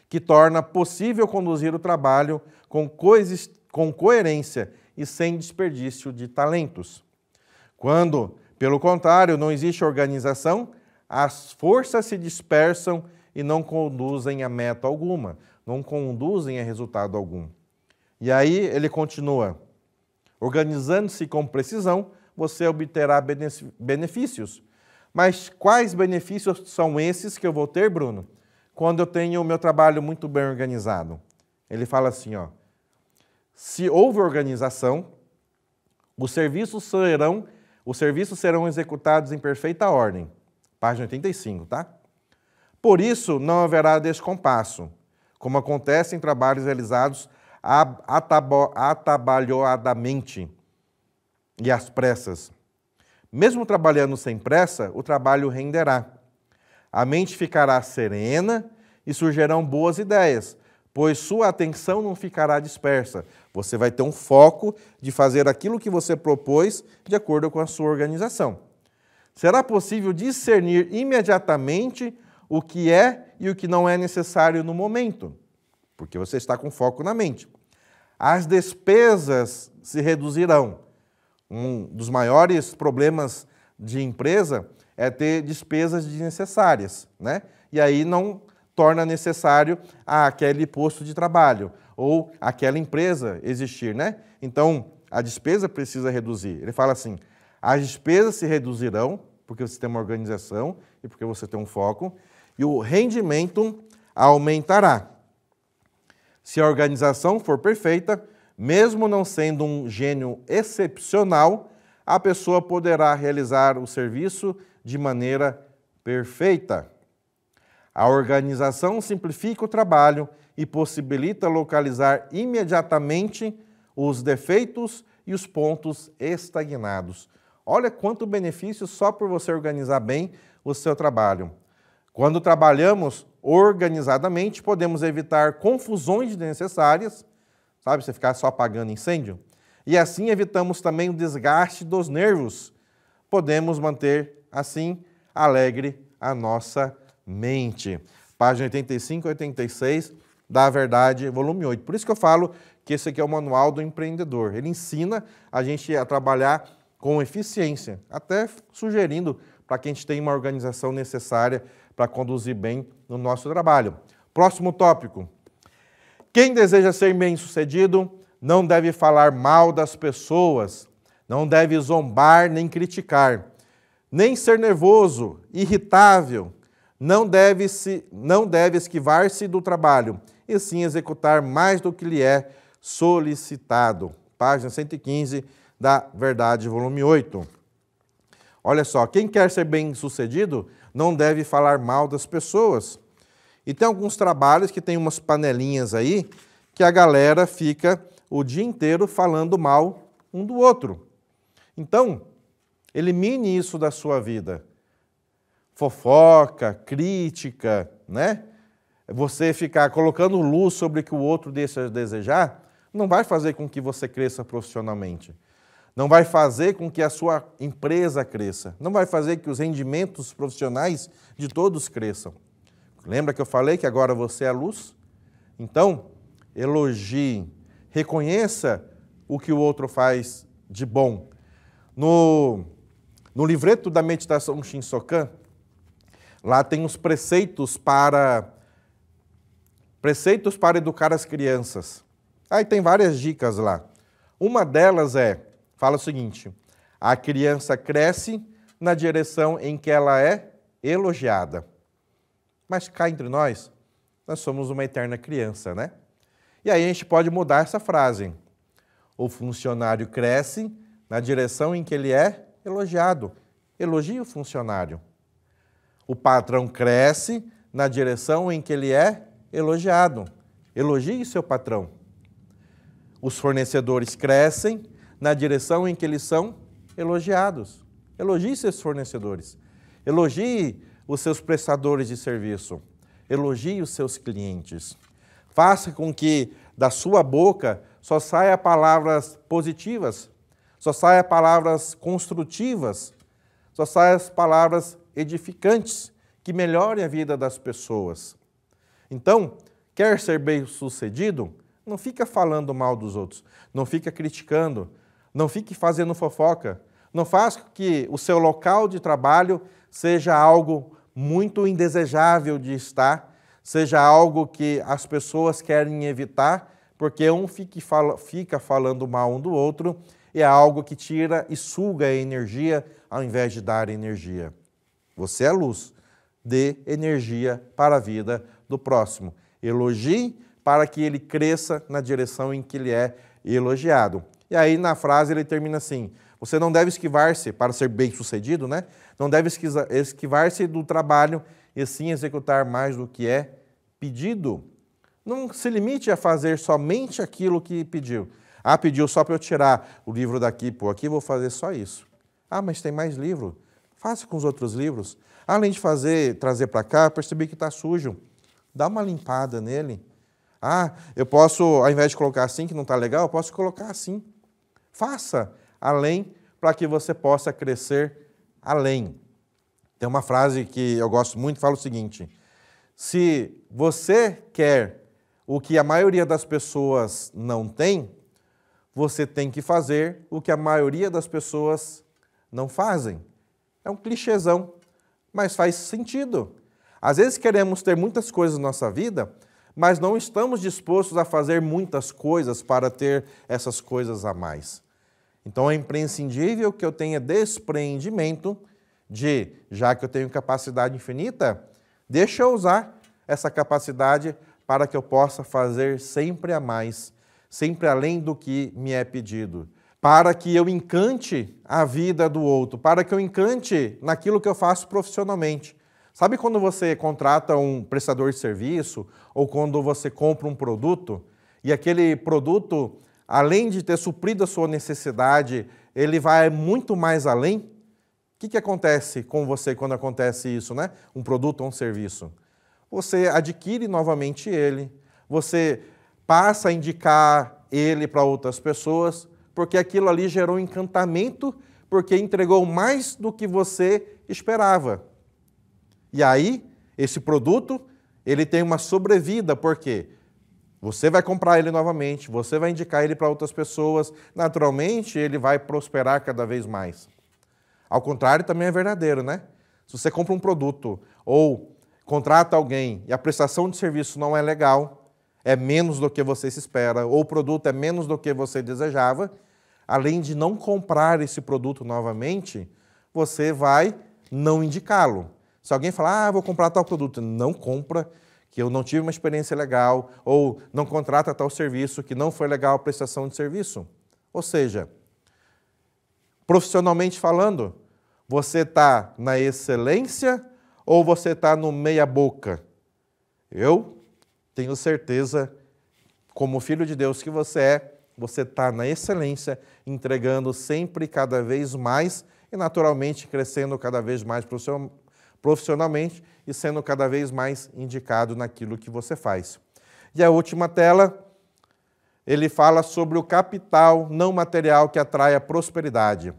que torna possível conduzir o trabalho com coerência e sem desperdício de talentos. Quando, pelo contrário, não existe organização, as forças se dispersam e não conduzem a meta alguma, não conduzem a resultado algum. E aí ele continua, organizando-se com precisão, você obterá benefícios. Mas quais benefícios são esses que eu vou ter, Bruno? Quando eu tenho o meu trabalho muito bem organizado. Ele fala assim, ó, se houve organização, os serviços serão executados em perfeita ordem. Página 85, tá? Por isso, não haverá descompasso, como acontece em trabalhos realizados atabalhoadamente e às pressas. Mesmo trabalhando sem pressa, o trabalho renderá. A mente ficará serena e surgirão boas ideias, pois sua atenção não ficará dispersa. Você vai ter um foco de fazer aquilo que você propôs de acordo com a sua organização. Será possível discernir imediatamente o que é e o que não é necessário no momento, porque você está com foco na mente. As despesas se reduzirão. Um dos maiores problemas de empresa é ter despesas desnecessárias, né? E aí não torna necessário aquele posto de trabalho ou aquela empresa existir, né? Então, a despesa precisa reduzir. Ele fala assim, as despesas se reduzirão, porque você tem uma organização e porque você tem um foco, e o rendimento aumentará. Se a organização for perfeita, mesmo não sendo um gênio excepcional, a pessoa poderá realizar o serviço de maneira perfeita. A organização simplifica o trabalho e possibilita localizar imediatamente os defeitos e os pontos estagnados. Olha quanto benefício só por você organizar bem o seu trabalho. Quando trabalhamos organizadamente, podemos evitar confusões desnecessárias, sabe, você ficar só apagando incêndio, e assim evitamos também o desgaste dos nervos. Podemos manter, assim, alegre a nossa mente. Página 85 e 86 da Verdade, volume 8. Por isso que eu falo que esse aqui é o manual do empreendedor. Ele ensina a gente a trabalhar com eficiência, até sugerindo para que a gente tenha uma organização necessária para conduzir bem no nosso trabalho. Próximo tópico. Quem deseja ser bem-sucedido não deve falar mal das pessoas, não deve zombar nem criticar, nem ser nervoso, irritável, não deve esquivar-se do trabalho, e sim executar mais do que lhe é solicitado. Página 115 da Verdade, volume 8. Olha só, quem quer ser bem-sucedido não deve falar mal das pessoas. E tem alguns trabalhos que tem umas panelinhas aí que a galera fica o dia inteiro falando mal um do outro. Então, elimine isso da sua vida. Fofoca, crítica, né? Você ficar colocando luz sobre o que o outro deixa a desejar, não vai fazer com que você cresça profissionalmente. Não vai fazer com que a sua empresa cresça. Não vai fazer que os rendimentos profissionais de todos cresçam. Lembra que eu falei que agora você é a luz? Então, elogie, reconheça o que o outro faz de bom. No livreto da meditação Shinsokan, lá tem os preceitos para educar as crianças. Aí tem várias dicas lá. Uma delas fala o seguinte, a criança cresce na direção em que ela é elogiada. Mas cá entre nós somos uma eterna criança, né? E aí a gente pode mudar essa frase. O funcionário cresce na direção em que ele é elogiado. Elogie o funcionário. O patrão cresce na direção em que ele é elogiado. Elogie seu patrão. Os fornecedores crescem na direção em que eles são elogiados. Elogie seus fornecedores. Elogie os seus prestadores de serviço. Elogie os seus clientes. Faça com que da sua boca só saia palavras positivas, só saia palavras construtivas, só saia palavras edificantes, que melhorem a vida das pessoas. Então, quer ser bem-sucedido? Não fica falando mal dos outros, não fica criticando, não fique fazendo fofoca, não faça que o seu local de trabalho seja algo muito indesejável de estar, seja algo que as pessoas querem evitar, porque um fica falando mal um do outro, é algo que tira e suga a energia ao invés de dar energia. Você é luz, dê energia para a vida do próximo. Elogie para que ele cresça na direção em que ele é elogiado. E aí na frase ele termina assim: você não deve esquivar-se, para ser bem-sucedido, né? Não deve esquivar-se do trabalho e sim executar mais do que é pedido. Não se limite a fazer somente aquilo que pediu. Ah, pediu só para eu tirar o livro daqui, pô, aqui vou fazer só isso. Ah, mas tem mais livro. Faça com os outros livros. Além de trazer para cá, percebi que está sujo. Dá uma limpada nele. Ah, eu posso, ao invés de colocar assim, que não está legal, eu posso colocar assim. Faça além para que você possa crescer além. Tem uma frase que eu gosto muito, fala o seguinte: se você quer o que a maioria das pessoas não tem, você tem que fazer o que a maioria das pessoas não fazem. É um clichêzão, mas faz sentido. Às vezes queremos ter muitas coisas na nossa vida, mas não estamos dispostos a fazer muitas coisas para ter essas coisas a mais. Então é imprescindível que eu tenha despreendimento de, já que eu tenho capacidade infinita, deixa eu usar essa capacidade para que eu possa fazer sempre a mais, sempre além do que me é pedido, para que eu encante a vida do outro, para que eu encante naquilo que eu faço profissionalmente. Sabe quando você contrata um prestador de serviço ou quando você compra um produto e aquele produto, além de ter suprido a sua necessidade, ele vai muito mais além? O que acontece com você quando acontece isso, né? Um produto ou um serviço? Você adquire novamente ele, você passa a indicar ele para outras pessoas, porque aquilo ali gerou um encantamento, porque entregou mais do que você esperava. E aí, esse produto, ele tem uma sobrevida, porque você vai comprar ele novamente, você vai indicar ele para outras pessoas, naturalmente ele vai prosperar cada vez mais. Ao contrário, também é verdadeiro, né? Se você compra um produto ou contrata alguém e a prestação de serviço não é legal, é menos do que você se espera, ou o produto é menos do que você desejava, além de não comprar esse produto novamente, você vai não indicá-lo. Se alguém falar, vou comprar tal produto, não compra, que eu não tive uma experiência legal, ou não contrata tal serviço, que não foi legal a prestação de serviço. Ou seja, profissionalmente falando, você está na excelência ou você está no meia-boca? Eu tenho certeza, como filho de Deus que você está na excelência, entregando sempre cada vez mais e naturalmente crescendo cada vez mais profissionalmente e sendo cada vez mais indicado naquilo que você faz. E a última tela, ele fala sobre o capital não material que atrai a prosperidade.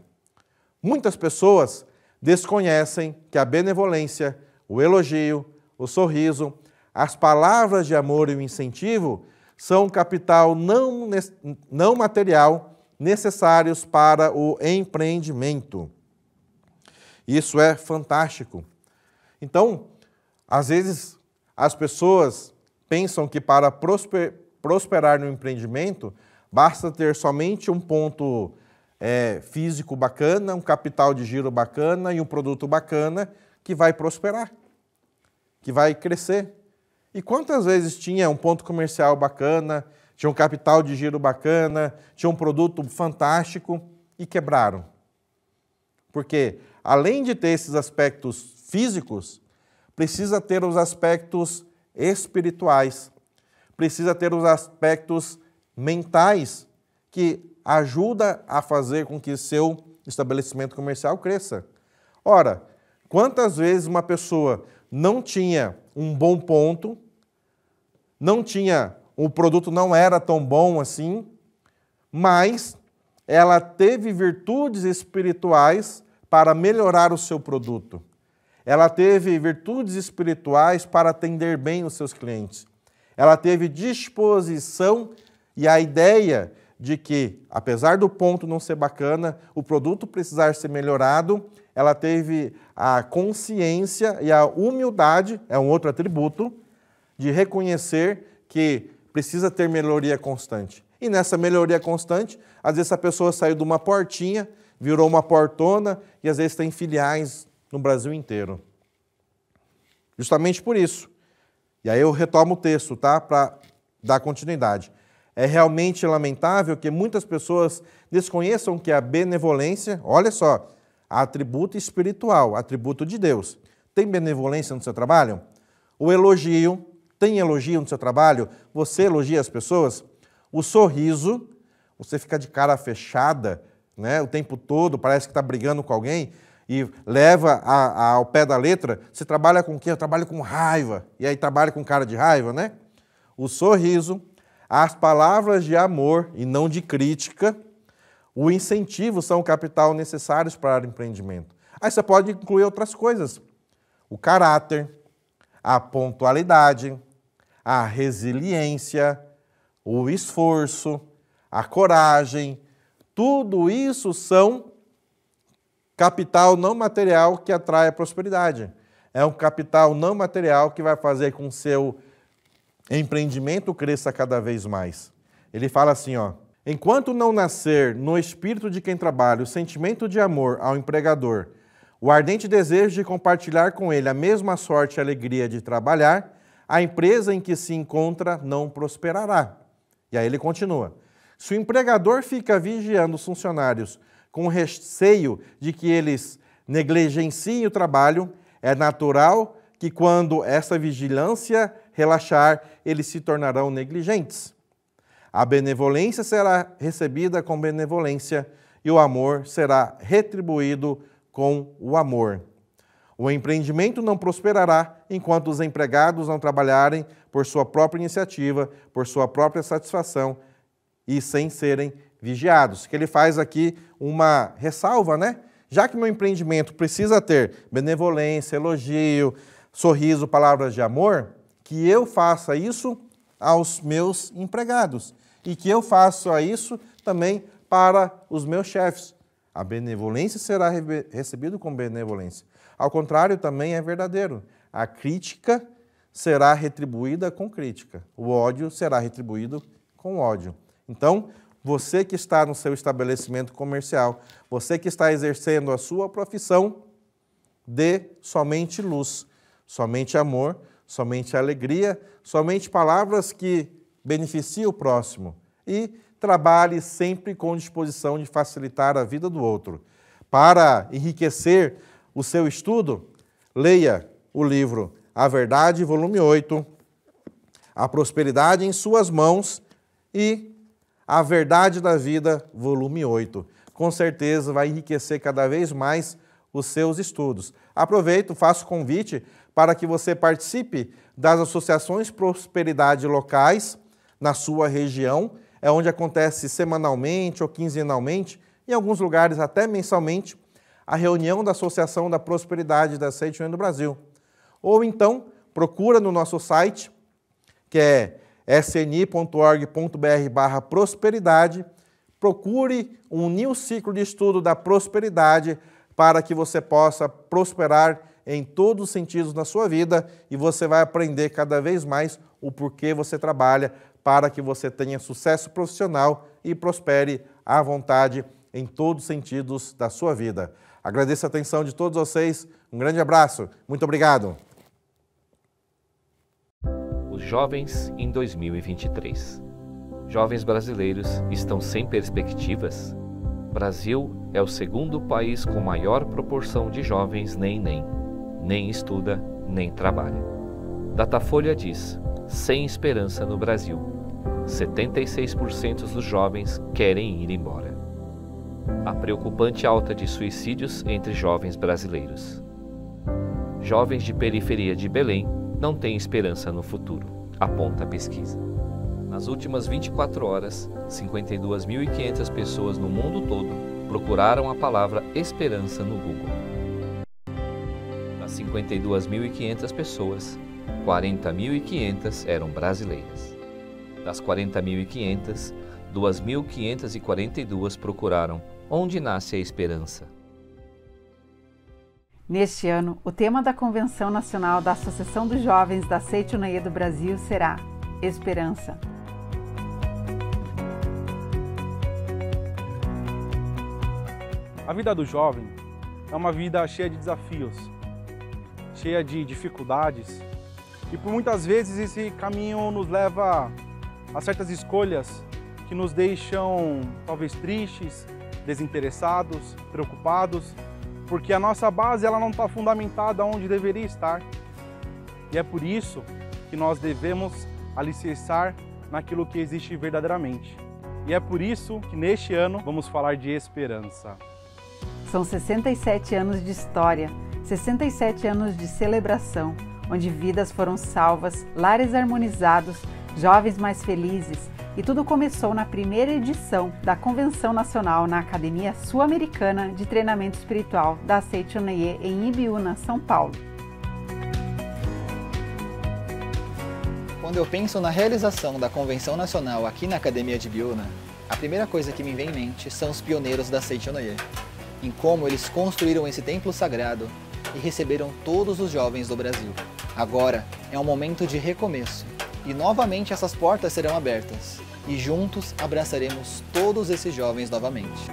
Muitas pessoas desconhecem que a benevolência, o elogio, o sorriso, as palavras de amor e o incentivo são um capital não material necessários para o empreendimento. Isso é fantástico. Então, às vezes, as pessoas pensam que para prosperar no empreendimento, basta ter somente um ponto físico bacana, um capital de giro bacana e um produto bacana que vai prosperar, que vai crescer. E quantas vezes tinha um ponto comercial bacana, tinham um capital de giro bacana, tinham um produto fantástico e quebraram. Porque, além de ter esses aspectos físicos, precisa ter os aspectos espirituais, precisa ter os aspectos mentais que ajuda a fazer com que seu estabelecimento comercial cresça. Ora, quantas vezes uma pessoa não tinha um bom ponto, o produto não era tão bom assim, mas ela teve virtudes espirituais para melhorar o seu produto. Ela teve virtudes espirituais para atender bem os seus clientes. Ela teve disposição e a ideia de que, apesar do ponto não ser bacana, o produto precisar ser melhorado, ela teve a consciência e a humildade, é um outro atributo, de reconhecer que precisa ter melhoria constante. E nessa melhoria constante, às vezes a pessoa saiu de uma portinha, virou uma portona e às vezes tem filiais no Brasil inteiro. Justamente por isso. E aí eu retomo o texto, tá? Para dar continuidade. É realmente lamentável que muitas pessoas desconheçam que a benevolência, olha só, atributo espiritual, atributo de Deus. Tem benevolência no seu trabalho? O elogio, tem elogio no seu trabalho? Você elogia as pessoas? O sorriso, você fica de cara fechada, né, o tempo todo, parece que está brigando com alguém e leva ao pé da letra. Você trabalha com o quê? Eu trabalho com raiva. E aí trabalha com cara de raiva, né? O sorriso, as palavras de amor e não de crítica, o incentivo são o capital necessários para o empreendimento. Aí você pode incluir outras coisas. O caráter, a pontualidade, a resiliência, o esforço, a coragem, tudo isso são capital não material que atrai a prosperidade. É um capital não material que vai fazer com que o seu empreendimento cresça cada vez mais. Ele fala assim, ó: enquanto não nascer no espírito de quem trabalha o sentimento de amor ao empregador, o ardente desejo de compartilhar com ele a mesma sorte e alegria de trabalhar, a empresa em que se encontra não prosperará. E aí ele continua: se o empregador fica vigiando os funcionários com receio de que eles negligenciem o trabalho, é natural que quando essa vigilância relaxar, eles se tornarão negligentes. A benevolência será recebida com benevolência e o amor será retribuído com o amor. O empreendimento não prosperará enquanto os empregados não trabalharem por sua própria iniciativa, por sua própria satisfação e sem serem vigiados. Que ele faz aqui uma ressalva, né? Já que meu empreendimento precisa ter benevolência, elogio, sorriso, palavras de amor, que eu faça isso aos meus empregados e que eu faça isso também para os meus chefes. A benevolência será recebida com benevolência. Ao contrário, também é verdadeiro. A crítica será retribuída com crítica. O ódio será retribuído com ódio. Então, você que está no seu estabelecimento comercial, você que está exercendo a sua profissão, dê somente luz, somente amor, somente alegria, somente palavras que beneficiem o próximo e trabalhe sempre com disposição de facilitar a vida do outro. Para enriquecer o seu estudo, leia o livro A Verdade, volume 8, A Prosperidade em Suas Mãos e A Verdade da Vida, volume 8. Com certeza vai enriquecer cada vez mais os seus estudos. Aproveito, faço convite para que você participe das associações Prosperidade locais na sua região, é onde acontece semanalmente ou quinzenalmente, em alguns lugares até mensalmente, a reunião da Associação da Prosperidade da Sede do Brasil. Ou então, procura no nosso site, que é sni.org.br/prosperidade, procure um new ciclo de estudo da prosperidade para que você possa prosperar em todos os sentidos na sua vida e você vai aprender cada vez mais o porquê você trabalha para que você tenha sucesso profissional e prospere à vontade em todos os sentidos da sua vida. Agradeço a atenção de todos vocês, um grande abraço, muito obrigado. Os jovens em 2023. Jovens brasileiros estão sem perspectivas? Brasil é o segundo país com maior proporção de jovens nem estuda, nem trabalha. Datafolha diz, sem esperança no Brasil. 76% dos jovens querem ir embora. A preocupante alta de suicídios entre jovens brasileiros. Jovens de periferia de Belém não têm esperança no futuro, aponta a pesquisa. Nas últimas 24 horas, 52.500 pessoas no mundo todo procuraram a palavra esperança no Google. Das 52.500 pessoas, 40.500 eram brasileiras. Das 40.500, 2.542 procuraram onde nasce a esperança. Neste ano, o tema da Convenção Nacional da Associação dos Jovens da Seitonoye do Brasil será Esperança. A vida do jovem é uma vida cheia de desafios, cheia de dificuldades, e por muitas vezes esse caminho nos leva a certas escolhas que nos deixam talvez tristes, desinteressados, preocupados, porque a nossa base ela não está fundamentada onde deveria estar. E é por isso que nós devemos alicerçar naquilo que existe verdadeiramente. E é por isso que neste ano vamos falar de esperança. São 67 anos de história, 67 anos de celebração, onde vidas foram salvas, lares harmonizados, jovens mais felizes, e tudo começou na primeira edição da Convenção Nacional na Academia Sul-Americana de Treinamento Espiritual da Seitonoye em Ibiúna, São Paulo. Quando eu penso na realização da Convenção Nacional aqui na Academia de Ibiúna, a primeira coisa que me vem em mente são os pioneiros da Seitonoye, em como eles construíram esse templo sagrado e receberam todos os jovens do Brasil. Agora é um momento de recomeço e novamente essas portas serão abertas e juntos abraçaremos todos esses jovens novamente.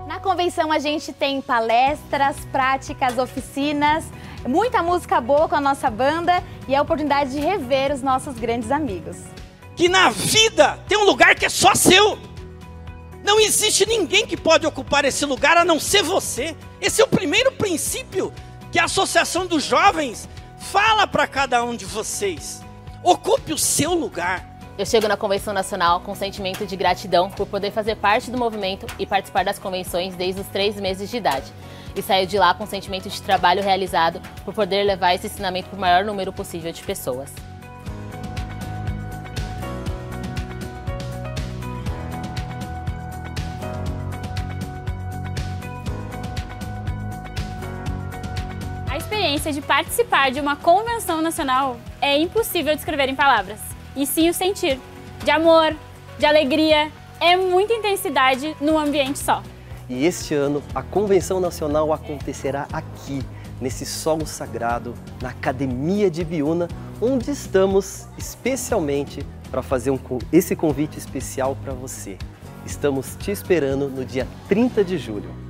Na convenção a gente tem palestras, práticas, oficinas, muita música boa com a nossa banda e a oportunidade de rever os nossos grandes amigos. Que na vida tem um lugar que é só seu. Não existe ninguém que pode ocupar esse lugar a não ser você. Esse é o primeiro princípio que a Associação dos Jovens fala para cada um de vocês. Ocupe o seu lugar. Eu chego na Convenção Nacional com sentimento de gratidão por poder fazer parte do movimento e participar das convenções desde os 3 meses de idade. E saio de lá com sentimento de trabalho realizado por poder levar esse ensinamento para o maior número possível de pessoas. A experiência de participar de uma convenção nacional é impossível descrever em palavras. E sim o sentir de amor, de alegria, é muita intensidade num ambiente só. E este ano a Convenção Nacional acontecerá aqui, nesse solo sagrado, na Academia de Ibiúna, onde estamos especialmente para fazer esse convite especial para você. Estamos te esperando no dia 30 de julho.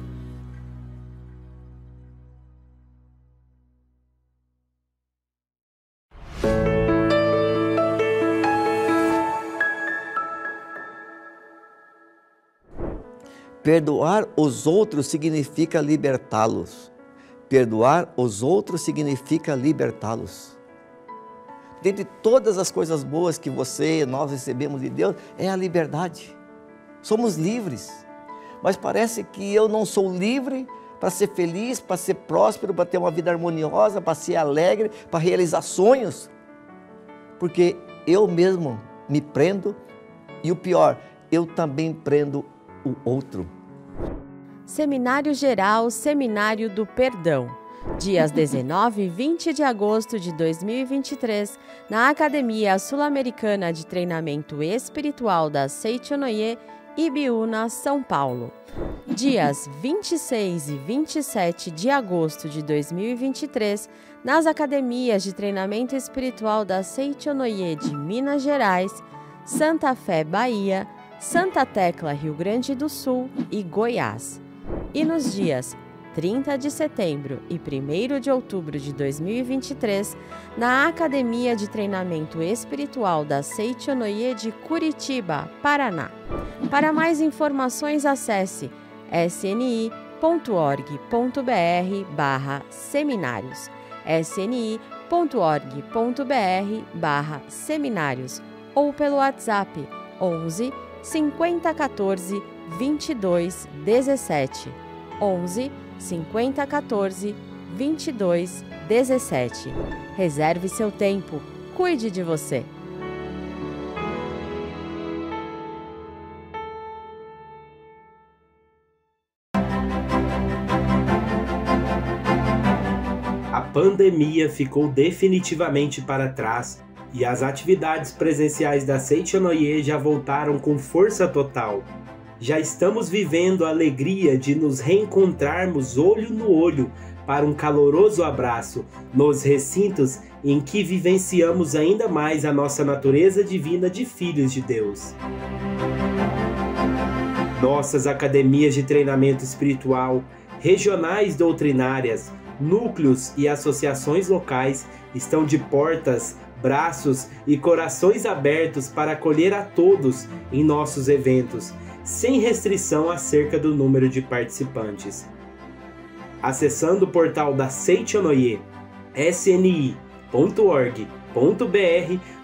Perdoar os outros significa libertá-los. Perdoar os outros significa libertá-los. Dentre todas as coisas boas que nós recebemos de Deus, é a liberdade. Somos livres. Mas parece que eu não sou livre para ser feliz, para ser próspero, para ter uma vida harmoniosa, para ser alegre, para realizar sonhos. Porque eu mesmo me prendo e o pior, eu também prendo o outro. Seminário Geral Seminário do Perdão, dias 19 e 20 de agosto de 2023, na Academia Sul-Americana de Treinamento Espiritual da Seitonoye, Ibiúna, São Paulo. Dias 26 e 27 de agosto de 2023, nas Academias de Treinamento Espiritual da Seitonoye de Minas Gerais, Santa Fé, Bahia, Santa Tecla, Rio Grande do Sul e Goiás. E nos dias 30 de setembro e 1º de outubro de 2023, na Academia de Treinamento Espiritual da Seichonoye de Curitiba, Paraná. Para mais informações, acesse sni.org.br/seminários, sni.org.br/seminários ou pelo WhatsApp 11 50 14 22 17, 11 50 14 22 17. Reserve seu tempo, cuide de você. A pandemia ficou definitivamente para trás e as atividades presenciais da Seichonoye já voltaram com força total. Já estamos vivendo a alegria de nos reencontrarmos olho no olho para um caloroso abraço nos recintos em que vivenciamos ainda mais a nossa natureza divina de filhos de Deus. Nossas academias de treinamento espiritual, regionais doutrinárias, núcleos e associações locais estão de portas, braços e corações abertos para acolher a todos em nossos eventos, sem restrição acerca do número de participantes. Acessando o portal da Seichonoye, sni.org.br,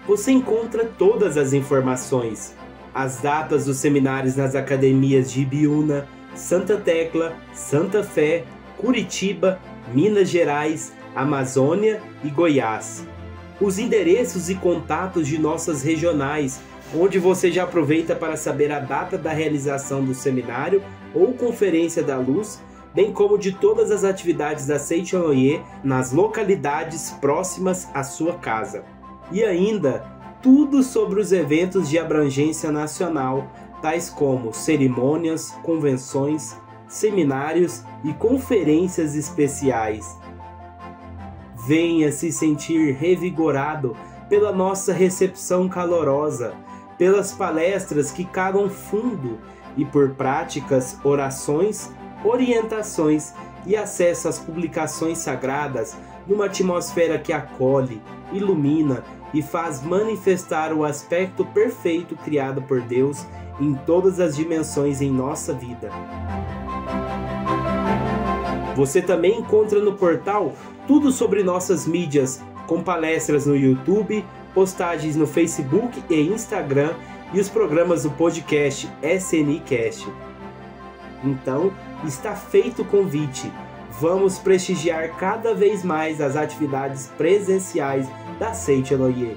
você encontra todas as informações, as datas dos seminários nas academias de Ibiúna, Santa Tecla, Santa Fé, Curitiba, Minas Gerais, Amazônia e Goiás. Os endereços e contatos de nossas regionais, onde você já aproveita para saber a data da realização do seminário ou conferência da luz, bem como de todas as atividades da Seichonoye nas localidades próximas à sua casa. E ainda, tudo sobre os eventos de abrangência nacional, tais como cerimônias, convenções, seminários e conferências especiais. Venha se sentir revigorado pela nossa recepção calorosa, pelas palestras que cagam fundo e por práticas, orações, orientações e acesso às publicações sagradas numa atmosfera que acolhe, ilumina e faz manifestar o aspecto perfeito criado por Deus em todas as dimensões em nossa vida. Você também encontra no portal tudo sobre nossas mídias, com palestras no YouTube, postagens no Facebook e Instagram e os programas do podcast SNCast. Então, está feito o convite. Vamos prestigiar cada vez mais as atividades presenciais da Seichonoye.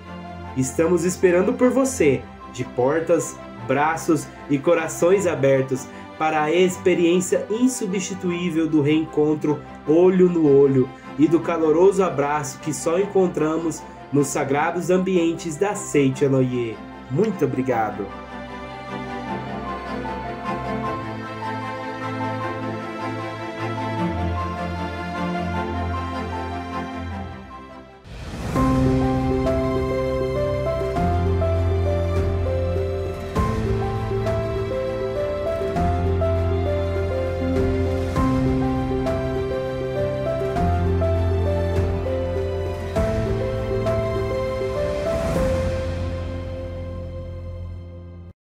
Estamos esperando por você, de portas, braços e corações abertos, para a experiência insubstituível do reencontro olho no olho e do caloroso abraço que só encontramos nos sagrados ambientes da Seichonoye. Muito obrigado!